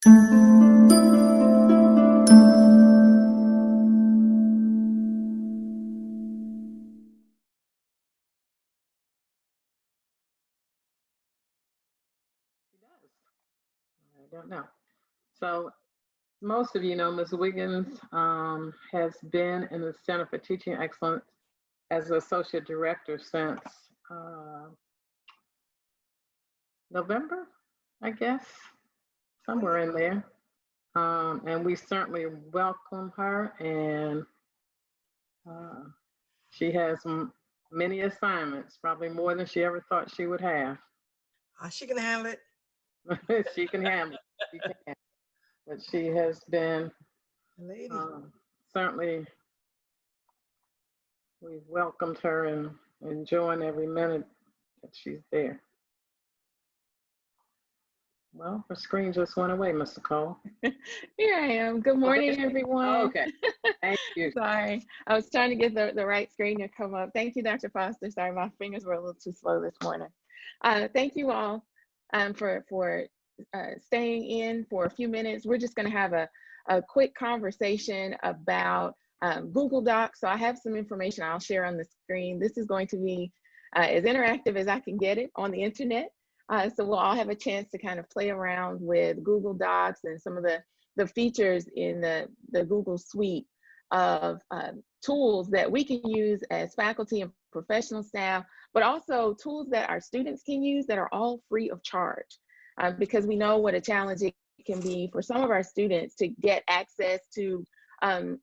She does. I don't know. So most of you know Ms. Wiggins has been in the Center for Teaching Excellence as associate director since uh, November, I guess, somewhere in there. And we certainly welcome her, and uh, she has many assignments, probably more than she ever thought she would have. She can handle it. She can handle it. She can. But she has been Lady. certainly, we've welcomed her and enjoying every minute that she's there. Well, her screen just went away, Mr. Cole. Here I am. Good morning, everyone. Oh, okay. Thank you. Sorry, I was trying to get the right screen to come up. Thank you, Dr. Foster. Sorry, my fingers were a little too slow this morning. Thank you all for staying in for a few minutes. We're just going to have a quick conversation about Google Docs. So I have some information I'll share on the screen. This is going to be as interactive as I can get it on the internet. So we'll all have a chance to kind of play around with Google Docs and some of the features in the Google suite of tools that we can use as faculty and professional staff, but also tools that our students can use that are all free of charge, because we know what a challenge it can be for some of our students to get access to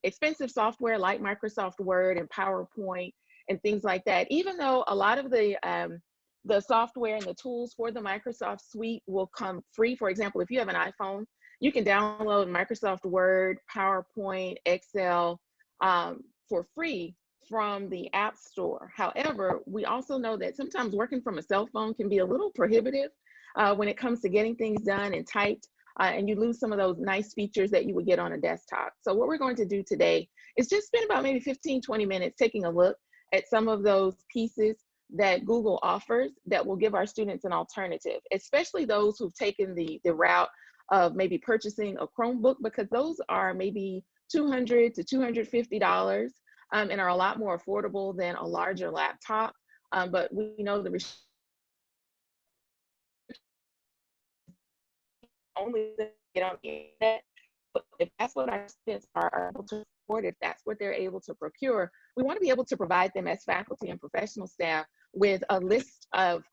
expensive software like Microsoft Word and PowerPoint and things like that. Even though a lot of the software and the tools for the Microsoft suite will come free. For example, if you have an iPhone, you can download Microsoft Word, PowerPoint, Excel for free from the App Store. However, we also know that sometimes working from a cell phone can be a little prohibitive when it comes to getting things done and typed, and you lose some of those nice features that you would get on a desktop. So what we're going to do today is just spend about maybe 15, 20 minutes taking a look at some of those pieces that Google offers that will give our students an alternative, especially those who've taken the route of maybe purchasing a Chromebook, because those are maybe $200 to $250 and are a lot more affordable than a larger laptop. But we know the only get on the internet. But if that's what our students are able to afford, if that's what they're able to procure, we want to be able to provide them as faculty and professional staff with a list of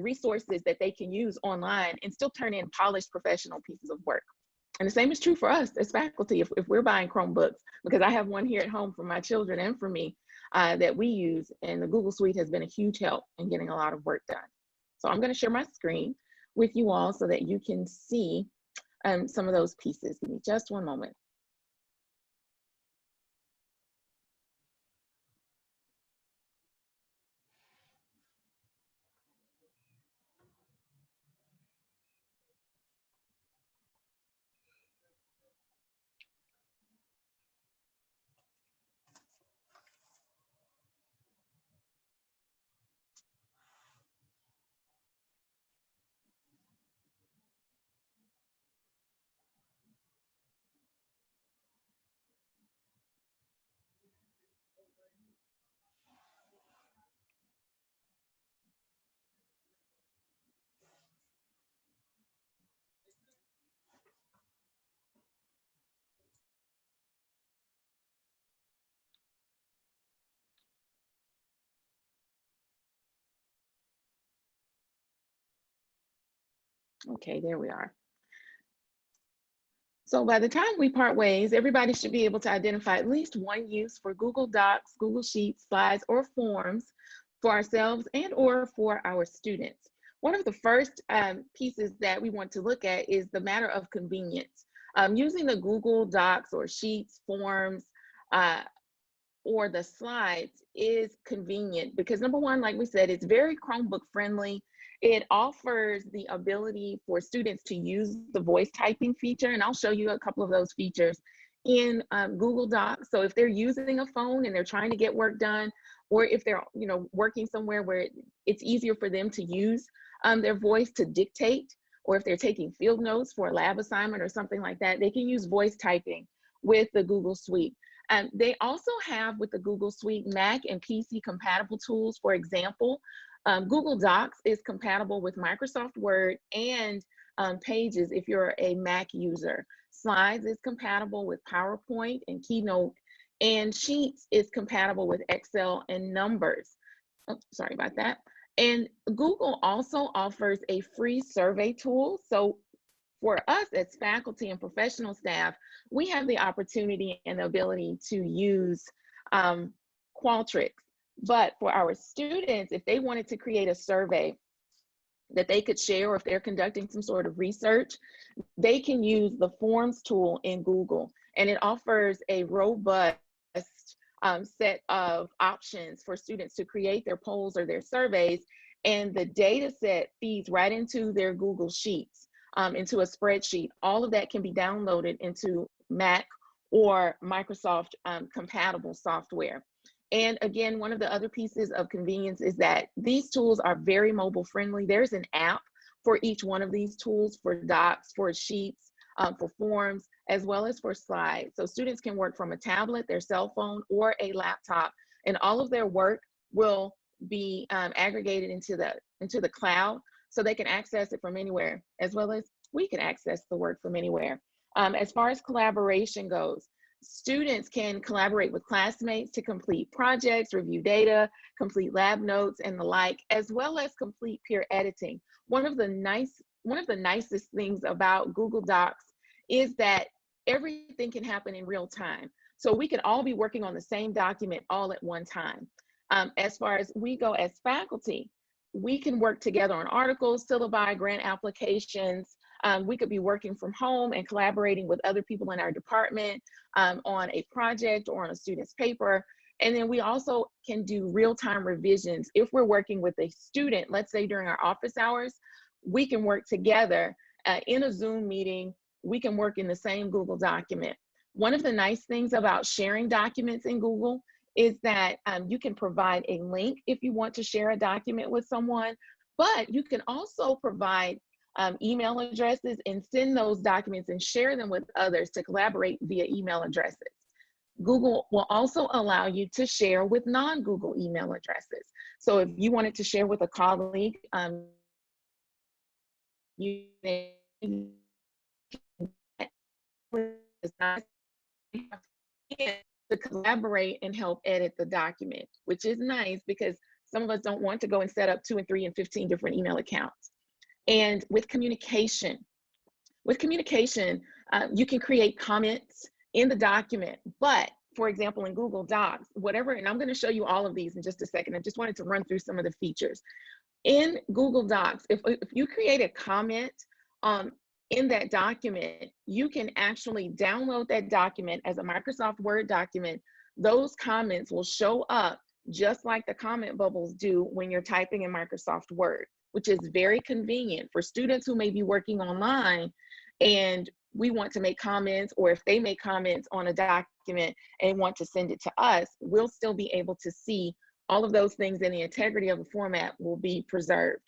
resources that they can use online and still turn in polished professional pieces of work. And the same is true for us as faculty. If we're buying Chromebooks, because I have one here at home for my children and for me that we use, and the Google Suite has been a huge help in getting a lot of work done. So I'm going to share my screen with you all so that you can see some of those pieces. Give me just one moment. Okay, there we are. So by the time we part ways, everybody should be able to identify at least one use for Google Docs, Google Sheets, slides, or forms for ourselves and or for our students. One of the first pieces that we want to look at is the matter of convenience. Using the Google Docs or Sheets, forms, or the slides is convenient because number one, like we said, it's very Chromebook friendly. It offers the ability for students to use the voice typing feature, and I'll show you a couple of those features in Google Docs. So if they're using a phone and they're trying to get work done, or if they're working somewhere where it's easier for them to use their voice to dictate or if they're taking field notes for a lab assignment or something like that, they can use voice typing with the Google Suite. They also have with the Google Suite Mac and PC compatible tools. For example, Google Docs is compatible with Microsoft Word and Pages if you're a Mac user. Slides is compatible with PowerPoint and Keynote, and Sheets is compatible with Excel and Numbers. Oh, sorry about that. And Google also offers a free survey tool. So for us as faculty and professional staff, we have the opportunity and the ability to use Qualtrics. But for our students, if they wanted to create a survey that they could share, or if they're conducting some sort of research, they can use the Forms tool in Google. And it offers a robust set of options for students to create their polls or their surveys. And the data set feeds right into their Google Sheets, into a spreadsheet. All of that can be downloaded into Mac or Microsoft compatible software. And again, one of the other pieces of convenience is that these tools are very mobile friendly. There's an app for each one of these tools, for Docs, for Sheets, for Forms, as well as for Slides. So students can work from a tablet, their cell phone, or a laptop, and all of their work will be aggregated into the cloud, so they can access it from anywhere, as well as we can access the work from anywhere. As far as collaboration goes, students can collaborate with classmates to complete projects, review data, complete lab notes, and the like, as well as complete peer editing. One of the nicest things about Google Docs is that everything can happen in real time. So we can all be working on the same document all at one time. As far as we go as faculty, we can work together on articles, syllabi, grant applications. We could be working from home and collaborating with other people in our department on a project or on a student's paper. And then we also can do real-time revisions. If we're working with a student, let's say during our office hours, we can work together in a Zoom meeting. We can work in the same Google document. One of the nice things about sharing documents in Google is that you can provide a link if you want to share a document with someone, but you can also provide email addresses and send those documents and share them with others to collaborate via email addresses. Google will also allow you to share with non-Google email addresses. So if you wanted to share with a colleague, you to collaborate and help edit the document, which is nice because some of us don't want to go and set up 2 and 3 and 15 different email accounts. And with communication, you can create comments in the document, but for example, in Google Docs, whatever, and I'm going to show you all of these in just a second. I just wanted to run through some of the features. In Google Docs, if you create a comment in that document, you can actually download that document as a Microsoft Word document. Those comments will show up just like the comment bubbles do when you're typing in Microsoft Word, which is very convenient for students who may be working online and we want to make comments, or if they make comments on a document and want to send it to us, we'll still be able to see all of those things, and the integrity of the format will be preserved.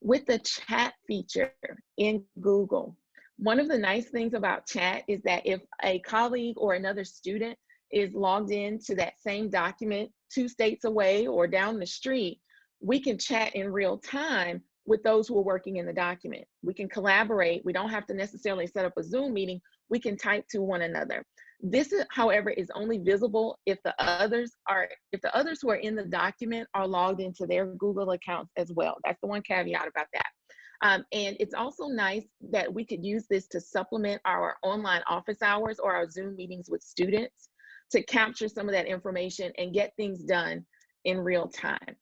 With the chat feature in Google, one of the nice things about chat is that if a colleague or another student is logged into that same document 2 states away or down the street, we can chat in real time with those who are working in the document. We can collaborate. We don't have to necessarily set up a Zoom meeting. We can type to one another. This, however, is only visible if the others who are in the document are logged into their Google accounts as well. That's the one caveat about that. And it's also nice that we could use this to supplement our online office hours or our Zoom meetings with students to capture some of that information and get things done in real time.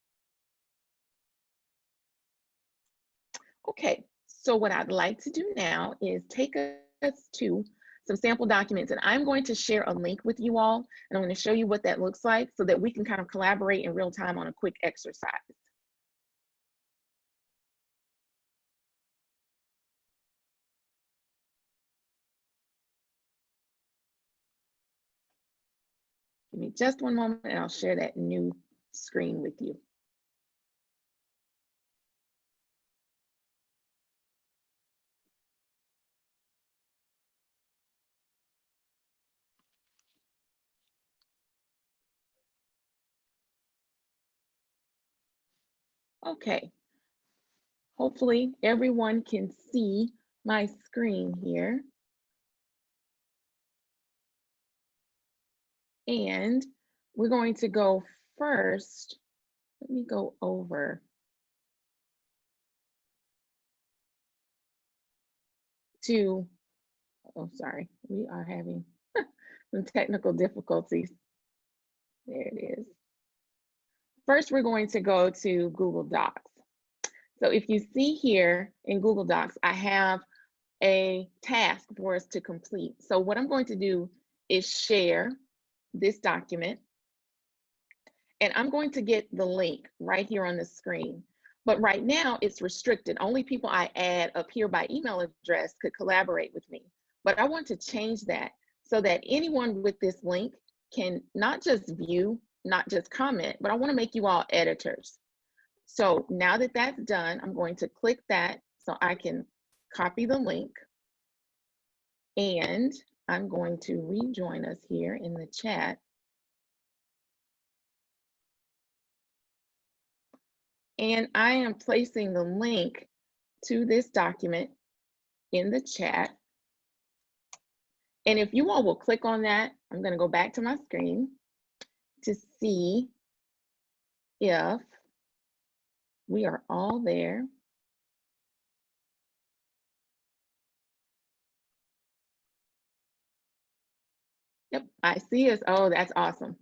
Okay, so what I'd like to do now is take us to some sample documents, and I'm going to share a link with you all, and I'm going to show you what that looks like so that we can kind of collaborate in real time on a quick exercise. Give me just one moment and I'll share that new screen with you. Okay, hopefully everyone can see my screen here. And we're going to go first. Let me go over to, oh, sorry, we are having some technical difficulties. There it is. First, we're going to go to Google Docs. So if you see here in Google Docs, I have a task for us to complete. So what I'm going to do is share this document, and I'm going to get the link right here on the screen. But right now it's restricted. Only people I add up here by email address could collaborate with me. But I want to change that so that anyone with this link can not just view, not just comment, but I want to make you all editors. So now that that's done, I'm going to click that so I can copy the link. And I'm going to rejoin us here in the chat. And I am placing the link to this document in the chat. And if you all will click on that, I'm going to go back to my screen to see if we are all there. Yep, I see us. Oh, that's awesome.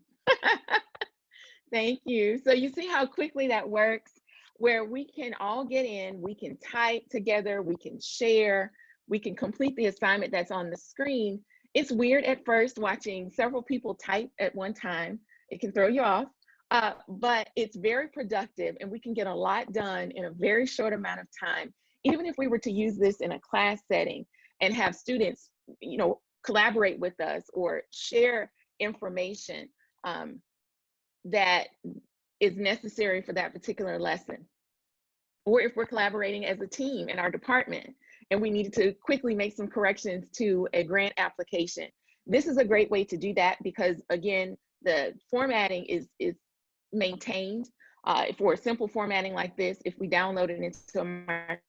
Thank you. So you see how quickly that works, where we can all get in, we can type together, we can share, we can complete the assignment that's on the screen. It's weird at first watching several people type at one time. It can throw you off, but it's very productive and we can get a lot done in a very short amount of time. Even if we were to use this in a class setting and have students, you know, collaborate with us or share information that is necessary for that particular lesson. Or if we're collaborating as a team in our department and we needed to quickly make some corrections to a grant application. This is a great way to do that because again, the formatting is maintained. For a simple formatting like this, if we download it into a Microsoft,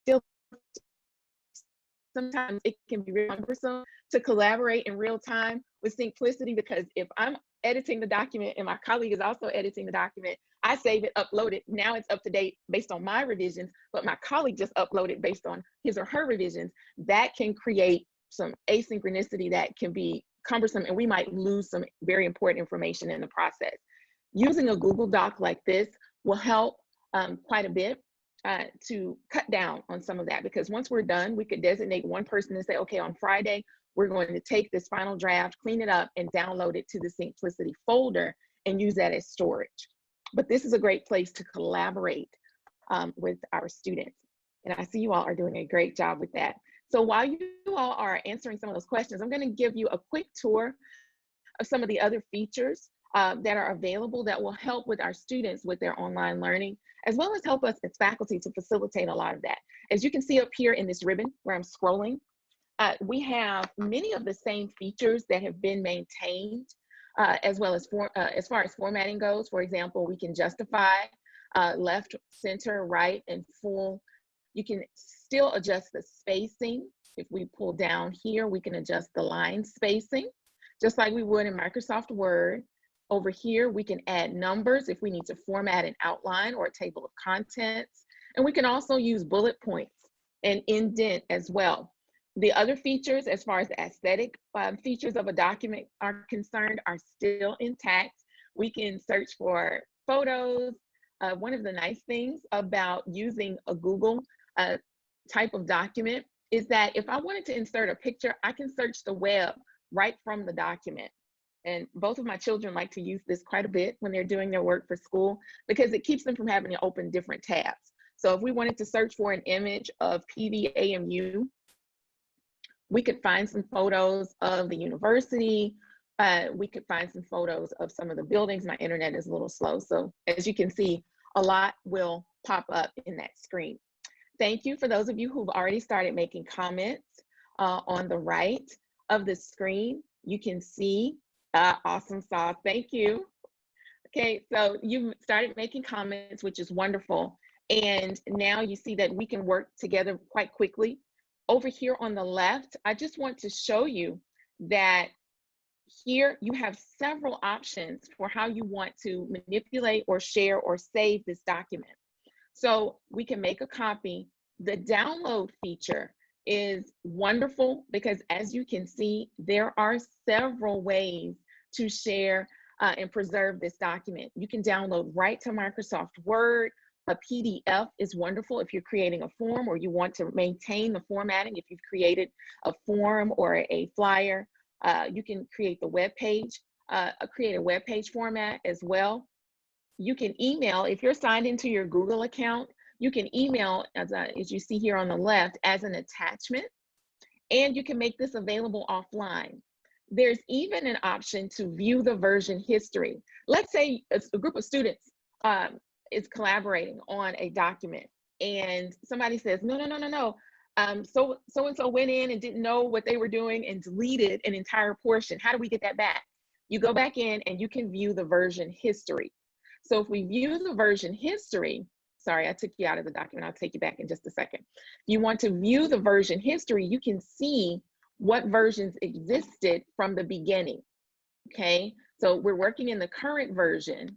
still sometimes it can be really cumbersome to collaborate in real time with Syncplicity, because if I'm editing the document and my colleague is also editing the document, I save it, upload it. Now it's up to date based on my revisions, but my colleague just uploaded based on his or her revisions. That can create some asynchronicity that can be cumbersome, and we might lose some very important information in the process. Using a Google Doc like this will help quite a bit. To cut down on some of that, because once we're done, we could designate one person and say, okay, on Friday, we're going to take this final draft, clean it up, and download it to the Syncplicity folder and use that as storage. But this is a great place to collaborate with our students. And I see you all are doing a great job with that. So while you all are answering some of those questions, I'm going to give you a quick tour of some of the other features that are available that will help with our students with their online learning, as well as help us as faculty to facilitate a lot of that. As you can see up here in this ribbon where I'm scrolling, we have many of the same features that have been maintained, as well as as far as formatting goes. For example, we can justify left, center, right, and full. You can still adjust the spacing. If we pull down here, we can adjust the line spacing, just like we would in Microsoft Word. Over here, we can add numbers if we need to format an outline or a table of contents. And we can also use bullet points and indent as well. The other features, as far as the aesthetic features of a document are concerned, are still intact. We can search for photos. One of the nice things about using a Google type of document is that if I wanted to insert a picture, I can search the web right from the document. And both of my children like to use this quite a bit when they're doing their work for school, because it keeps them from having to open different tabs. So if we wanted to search for an image of PVAMU, we could find some photos of the university. We could find some photos of some of the buildings. My internet is a little slow. So as you can see, a lot will pop up in that screen. Thank you for those of you who've already started making comments on the right of the screen. You can see Awesome sauce. Thank you. Okay, so you started making comments, which is wonderful. And now you see that we can work together quite quickly. Over here on the left, I just want to show you that here you have several options for how you want to manipulate or share or save this document. So we can make a copy. The download feature is wonderful because, as you can see, there are several ways to share and preserve this document. You can download right to Microsoft Word. A PDF is wonderful if you're creating a form or you want to maintain the formatting. If you've created a form or a flyer, you can create the web page, create a web page format as well. You can email, if you're signed into your Google account, you can email, as you see here on the left, as an attachment, and you can make this available offline. There's even an option to view the version history. Let's say a group of students is collaborating on a document, and somebody says, no, so-and-so went in and didn't know what they were doing and deleted an entire portion. How do we get that back? You go back in and you can view the version history. So if we view the version history, sorry, I took you out of the document. I'll take you back in just a second. If you want to view the version history, you can see what versions existed from the beginning, okay? So we're working in the current version,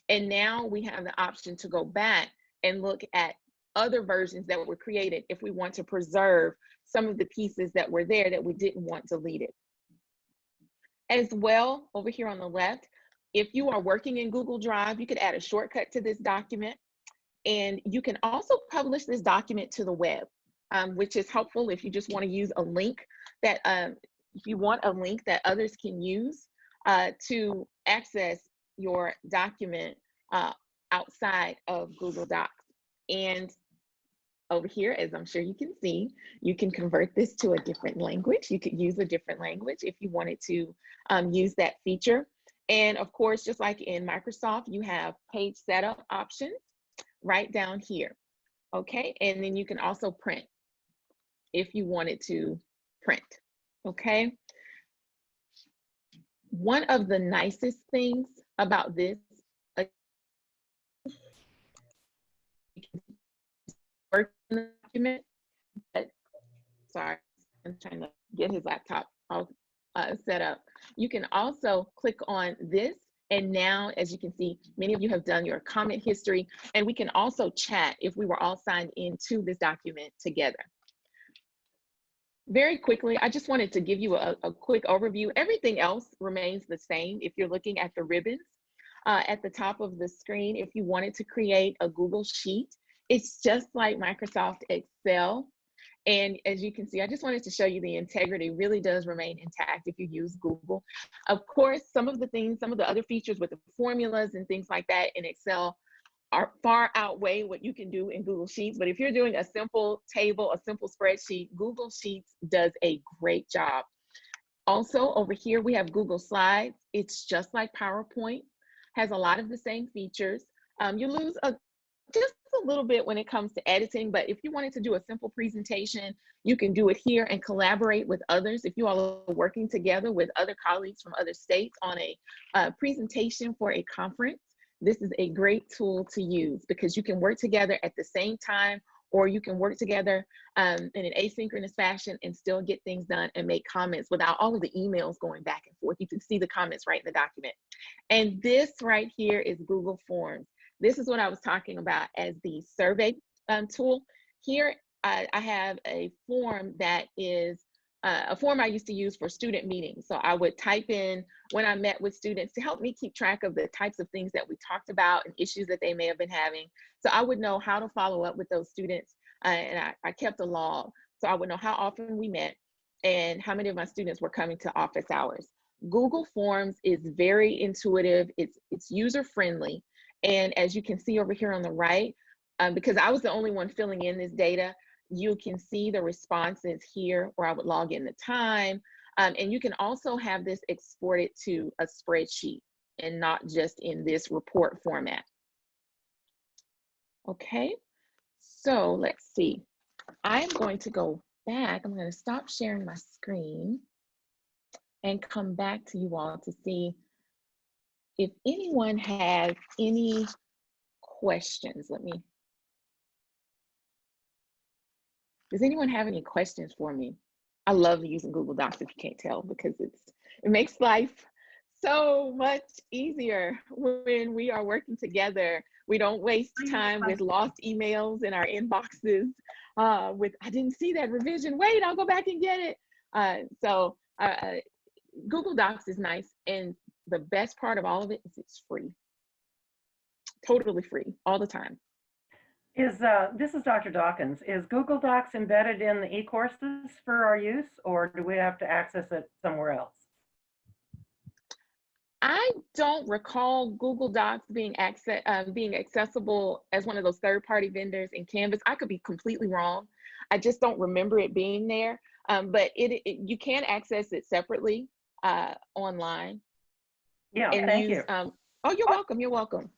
and now we have the option to go back and look at other versions that were created if we want to preserve some of the pieces that were there that we didn't want deleted. As well, over here on the left, if you are working in Google Drive, you could add a shortcut to this document, and you can also publish this document to the web, which is helpful if you just want to use a link that, if you want a link that others can use to access your document outside of Google Docs. And over here, as I'm sure you can see, you can convert this to a different language. You could use a different language if you wanted to use that feature. And of course, just like in Microsoft, you have page setup options right down here, okay? And then you can also print if you wanted to print, okay? One of the nicest things about this, work in the document, but sorry, I'm trying to get his laptop all set up. You can also click on this, and now, as you can see, many of you have done your comment history, and we can also chat if we were all signed into this document together. Very quickly, I just wanted to give you a quick overview. Everything else remains the same if you're looking at the ribbons at the top of the screen. If you wanted to create a Google Sheet, it's just like Microsoft Excel. And as you can see, I just wanted to show you the integrity really does remain intact if you use Google. Of course, some of the other features with the formulas and things like that in Excel are far outweigh what you can do in Google Sheets. But if you're doing a simple table, a simple spreadsheet, Google Sheets does a great job. Also, over here, we have Google Slides. It's just like PowerPoint, has a lot of the same features. You lose just a little bit when it comes to editing, but if you wanted to do a simple presentation, you can do it here and collaborate with others. If you all are working together with other colleagues from other states on a presentation for a conference, this is a great tool to use because you can work together at the same time, or you can work together in an asynchronous fashion and still get things done and make comments without all of the emails going back and forth. You can see the comments right in the document. And this right here is Google Forms. This is what I was talking about as the survey tool. Here, I have a form that is a form I used to use for student meetings. So I would type in when I met with students to help me keep track of the types of things that we talked about and issues that they may have been having. So I would know how to follow up with those students, and I kept a log. So I would know how often we met and how many of my students were coming to office hours. Google Forms is very intuitive. It's user-friendly. And as you can see over here on the right, because I was the only one filling in this data, you can see the responses here where I would log in the time. And you can also have this exported to a spreadsheet and not just in this report format. Okay, so let's see. I'm going to go back. I'm going to stop sharing my screen. and come back to you all to see if anyone has any questions. Does anyone have any questions for me? I love using Google Docs, if you can't tell, because it makes life so much easier when we are working together. We don't waste time with lost emails in our inboxes with, I didn't see that revision. Wait, I'll go back and get it. Google Docs is nice. And the best part of all of it is it's free. Totally free, all the time. This is Dr. Dawkins. Is Google Docs embedded in the e-courses for our use, or do we have to access it somewhere else? I don't recall Google Docs being accessible as one of those third-party vendors in Canvas. I could be completely wrong. I just don't remember it being there. But you can access it separately online. Yeah, and thank use, you. Oh, you're welcome. You're welcome.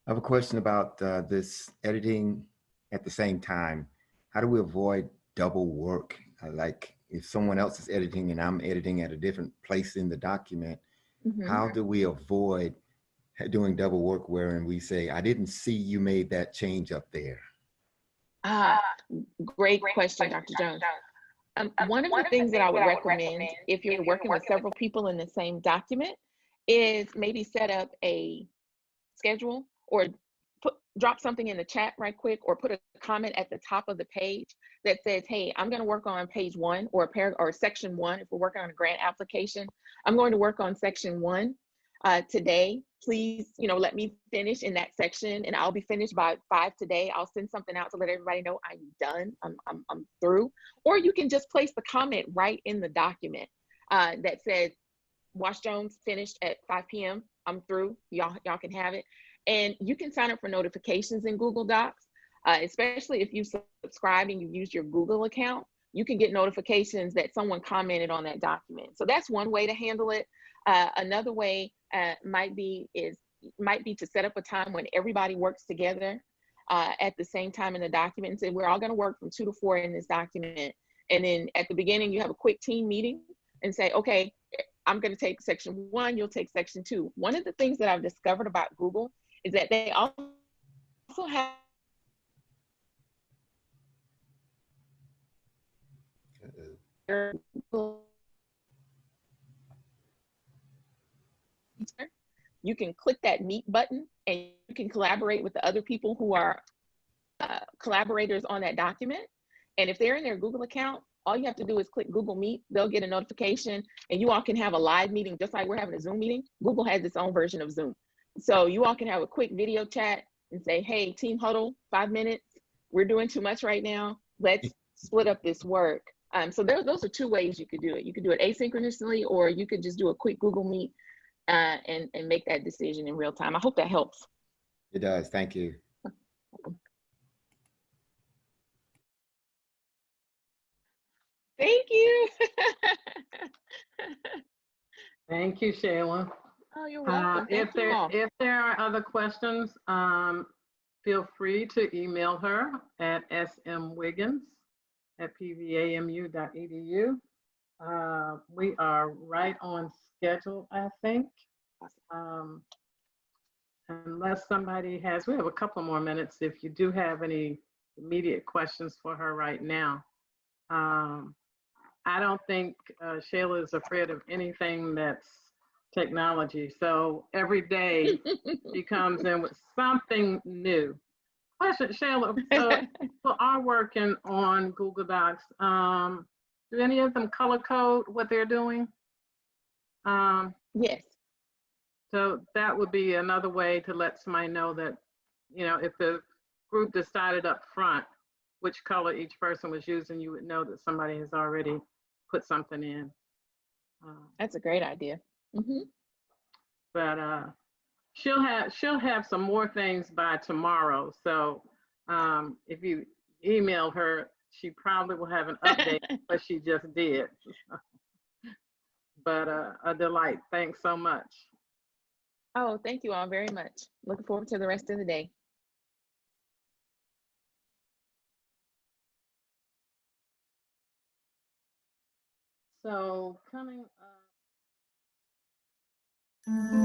I have a question about this editing at the same time. How do we avoid double work? Like if someone else is editing and I'm editing at a different place in the document, how do we avoid doing double work wherein we say, I didn't see you made that change up there? Great question, Dr. Jones. One of the things that I would recommend if you're working with several people in the same document is maybe set up a schedule, or drop something in the chat right quick, or put a comment at the top of the page that says, hey, I'm going to work on page 1 or section 1. If we're working on a grant application, I'm going to work on section 1 today. Please, let me finish in that section, and I'll be finished by 5 today. I'll send something out to let everybody know I'm done. I'm through. Or you can just place the comment right in the document that says, Wash Jones finished at 5 p.m. I'm through. Y'all can have it. And you can sign up for notifications in Google Docs, especially if you subscribe and you use your Google account. You can get notifications that someone commented on that document. So that's one way to handle it. Another way might be to set up a time when everybody works together at the same time in the document, and say we're all going to work from 2 to 4 in this document. And then at the beginning, you have a quick team meeting and say, okay, I'm going to take section 1, you'll take section 2. One of the things that I've discovered about Google is that they also have you can click that meet button and you can collaborate with the other people who are collaborators on that document. And if they're in their Google account, all you have to do is click Google Meet. They'll get a notification, and you all can have a live meeting, just like we're having a Zoom meeting. Google has its own version of Zoom. So you all can have a quick video chat and say, hey, team huddle, 5 minutes. We're doing too much right now. Let's split up this work. So those are 2 ways you could do it. You could do it asynchronously, or you could just do a quick Google Meet and make that decision in real time. I hope that helps. It does. Thank you. Thank you. Thank you, Shayla. Oh, you're welcome. If there are other questions, feel free to email her at smwiggins@pvamu.edu. We are right on schedule, I think. Unless somebody has, we have a couple more minutes if you do have any immediate questions for her right now. I don't think Shayla is afraid of anything that's technology. So every day she comes in with something new. Question, Shayla, so people are working on Google Docs. Do any of them color code what they're doing? Yes. So that would be another way to let somebody know that, if the group decided up front which color each person was using, you would know that somebody has already put something in. That's a great idea. But she'll have some more things by tomorrow. So if you email her, she probably will have an update what she just did. But a delight. Thanks so much. Oh, thank you all very much. Looking forward to the rest of the day. So coming up.